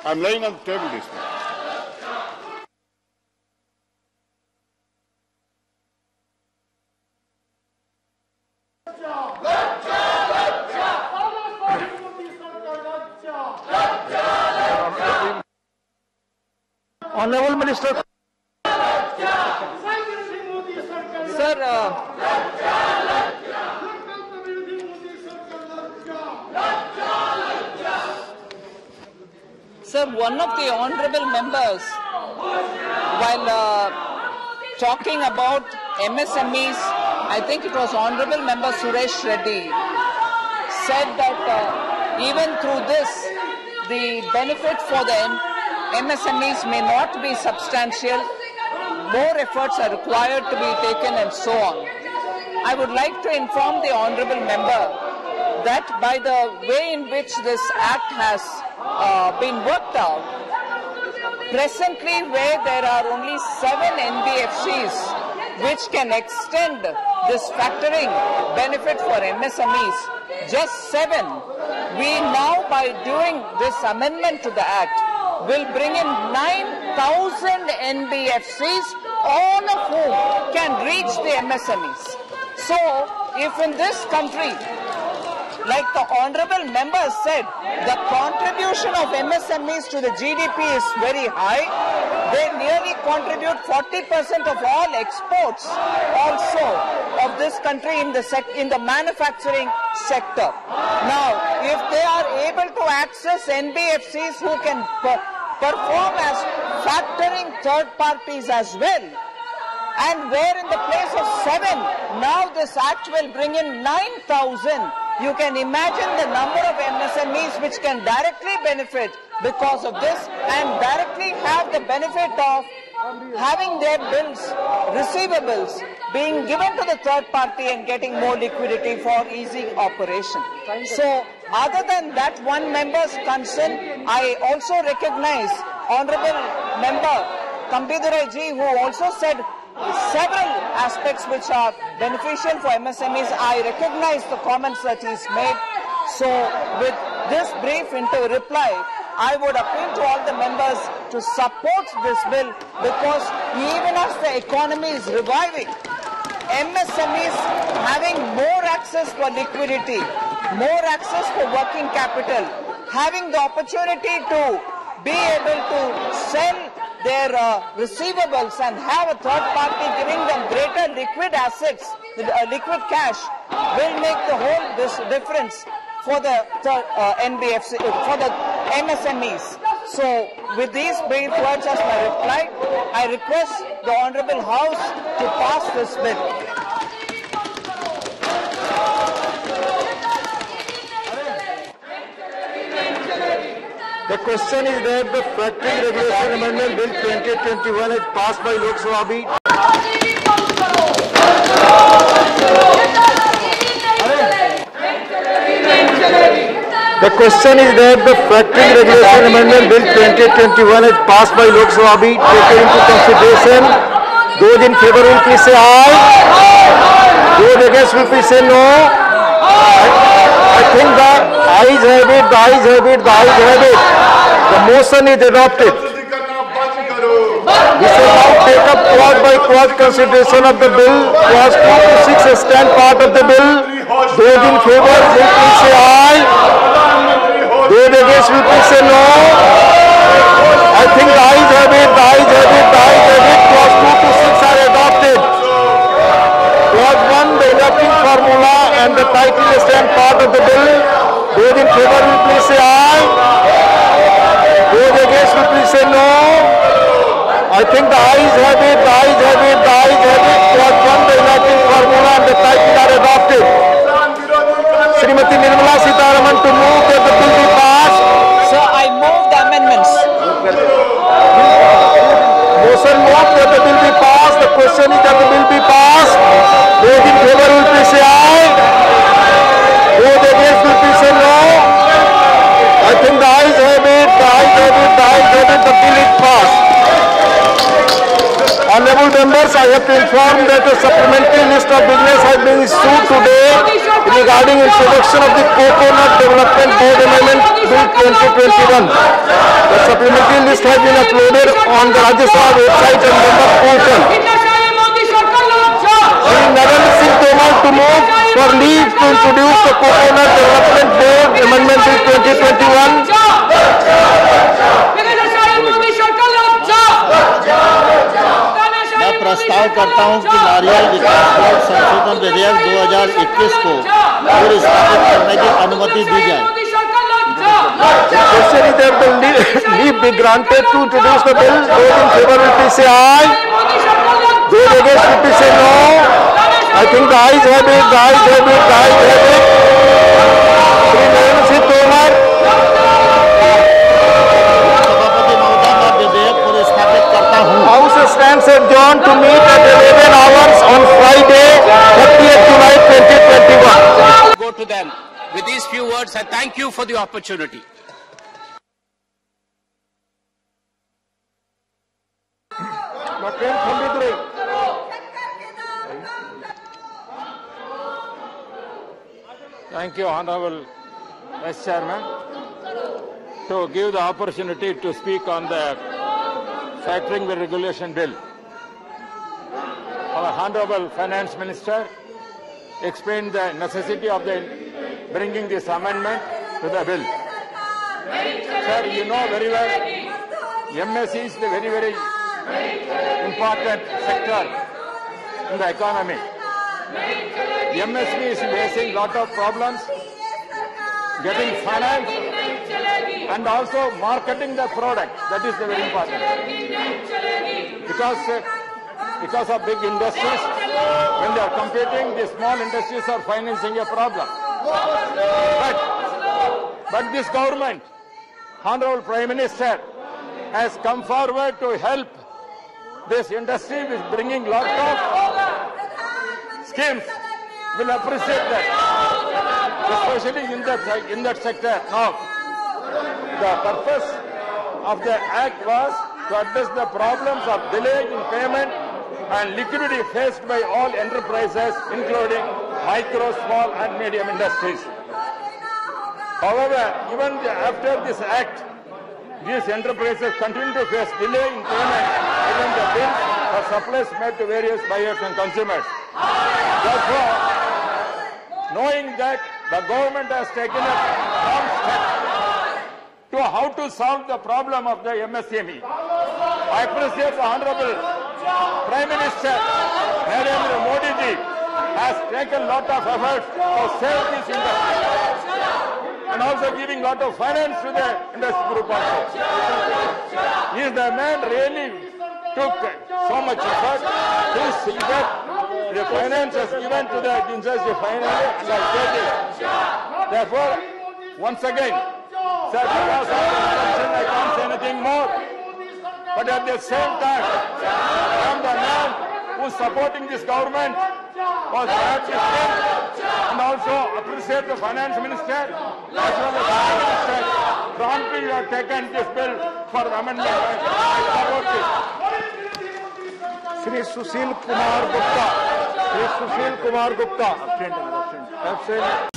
I'm laying on the table this thing. Honorable Minister. Sir, one of the honorable members, while talking about MSMEs, I think it was Honorable Member Suresh Reddy, said that even through this, the benefit for the MSMEs may not be substantial, more efforts are required to be taken and so on. I would like to inform the honorable member that by the way in which this act has been worked out, presently where there are only 7 NBFCs which can extend this factoring benefit for MSMEs, just 7, we now by doing this amendment to the act will bring in 9,000 NBFCs, all of whom can reach the MSMEs. So, if in this country, like the honorable member said, the contribution of MSMEs to the GDP is very high. They nearly contribute 40% of all exports also of this country in the manufacturing sector. Now, if they are able to access NBFCs who can perform as factoring third parties as well, and where in the place of 7, now this act will bring in 9,000. You can imagine the number of MSMEs which can directly benefit because of this and directly have the benefit of having their bills, receivables, being given to the third party and getting more liquidity for easy operation. So, other than that one member's concern, I also recognize Honorable Member Kambidurai ji, who also said several aspects which are beneficial for MSMEs. I recognize the comments that he's made. So, with this brief reply, I would appeal to all the members to support this bill, because even as the economy is reviving, MSMEs having more access to liquidity, more access to working capital, having the opportunity to be able to sell their receivables and have a third party giving them greater liquid assets, liquid cash, will make the whole difference for the NBFC, for the MSMEs. So, with these brief words as my reply, I request the Honorable House to pass this bill. The question is that the Factoring Regulation Amendment Bill 2021 is passed by Lok Sabha Bhi. The question is that the Factoring Regulation Amendment Bill 2021 is passed by Lok Sabha Bhi. Taken into consideration. Those in favor will please say aye. Those against will please say no. I think the ayes have it, the ayes have it, the ayes have it. The motion is adopted. We shall now take up quad by quad consideration of the bill. Clause 2 to 6 stand part of the bill. Those in favor will please say aye. Those against will please say no. I think the ayes have it, the ayes have it, the ayes have it. Clause 2 to 6 are adopted. Clause 1, the adopting formula and the title stand part of the bill. Those in favor will please say aye. Those against will please say no. I think the ayes have it, the ayes have it, the ayes have it. Clause 1, the adopting formula and the title are adopted. Srimati Nirmala Sitharaman to move that the bill be passed. Sir, I move the amendments. Motion moved that the bill be passed. The question is that the bill be passed. Those in favor will please say aye. Those against will please say no. I think the ayes have it, the ayes have it, the ayes have it. The bill is passed. Honorable members, I have to inform that a supplementary list of business has been issued today regarding regarding introduction of the Coconut Development Board Amendment Bill 2021. The supplementary list has been uploaded on the Rajya Sabha website and member portal. Shri Narendra Singh Tomar to move for leave to introduce the Coconut Development Board Amendment Bill 2021. मैं प्रस्ताव करता हूं कि नारियल विकास board संशोधन विधेयक 2021 को फिर स्थापित करने की अनुमति दी जाए। Question is that the leave be granted to introduce the bill. Those in favor will please say aye. Those against will please say no. I think the ayes have it. The ayes have it. The ayes have it. Shri Narendra Singh Tomar. सभापति महोदय, मैं विधेयक को स्थापित करता हूं। House stands adjourned to meet at 11 hours on Friday, 30th July 2021. Go to them. With these few words, I thank you for the opportunity. Thank you, Honorable Vice Chairman, to give the opportunity to speak on the Factoring Bill Regulation Bill. Our Honorable Finance Minister explained the necessity of bringing this amendment to the bill. Sir, you know very well, MSE is the very, very important sector in the economy. The MSE is facing lot of problems getting finance and also marketing the product. That is the very important. Because of big industries, when they are competing, the small industries are financing a problem. But this government, Honorable Prime Minister, has come forward to help this industry with bringing lot of schemes. Will appreciate that, especially in that sector. Now, the purpose of the act was to address the problems of delay in payment and liquidity faced by all enterprises, including micro, small and medium industries. However, even after this act, these enterprises continue to face delay in payment, even the bills for supplies made to various buyers and consumers. Therefore, knowing that the government has taken a strong step to how to solve the problem of the MSME, I appreciate the Honorable Prime Minister Narendra Modi ji has taken lot of efforts to save this industry and also giving lot of finance to the industry group also. He is the man really took so much effort to see that the finance is given to the industry finally and has paid it. Therefore, once again, sir, because of the election, I can't say anything more. But at the same time, I am the man who is supporting this government, was glad to stay, and also appreciate the finance minister as well as the prime minister. Promptly you have taken this bill for amendment. I support this. Shri Sushil Kumar Gupta. Shri Sushil Kumar Gupta. Absent.